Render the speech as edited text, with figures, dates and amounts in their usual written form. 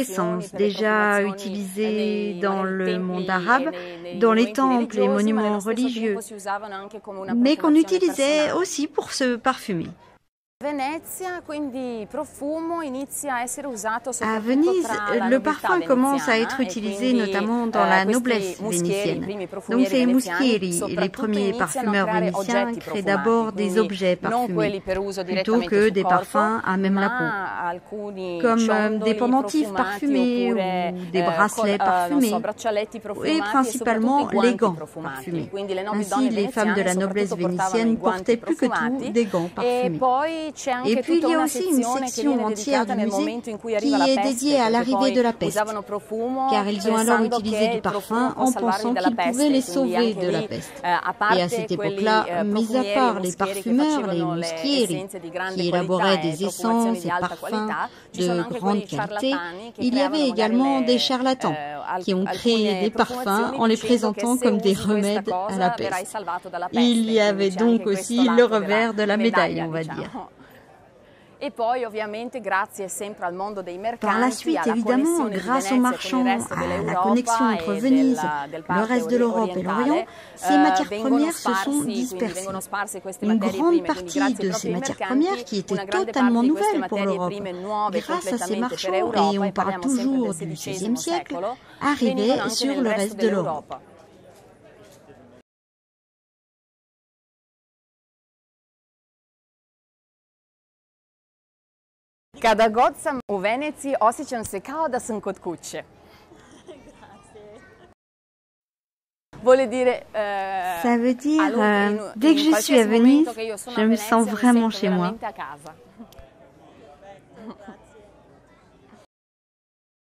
d'essence déjà utilisée dans le monde arabe, dans les temples et monuments religieux, mais qu'on utilisait aussi pour se parfumer. À Venise, le parfum commence à être utilisé notamment dans la noblesse vénitienne. Donc ces mouschieri, les premiers parfumeurs vénitiens, créent d'abord des objets parfumés, plutôt que des parfums à même la peau, comme des pendentifs parfumés ou des bracelets parfumés, et principalement les gants parfumés. Ainsi, les femmes de la noblesse vénitienne portaient plus que tout des gants parfumés. Et puis, il y a aussi une section entière du musée qui est dédiée à l'arrivée de la peste, car ils ont alors utilisé du parfum en pensant qu'il pouvait les sauver de la peste. Et à cette époque-là, mis à part les parfumeurs, les mouschieri, qui élaboraient des essences et parfums de grande qualité, il y avait également des charlatans qui ont créé des parfums en les présentant comme des remèdes à la peste. Il y avait donc aussi le revers de la médaille, on va dire. Par la suite, évidemment, grâce aux marchands, à la connexion entre Venise, le reste de l'Europe et l'Orient, ces matières premières se sont dispersées. Une grande partie de ces matières premières, qui étaient totalement nouvelles pour l'Europe, grâce à ces marchands, et on parle toujours du XVIe siècle, arrivaient sur le reste de l'Europe. Kada god sam u Veneciji, osjećam se kao da sam kod kuće. Ça veut dire, dès que je suis à Venise, je me sens vraiment chez moi.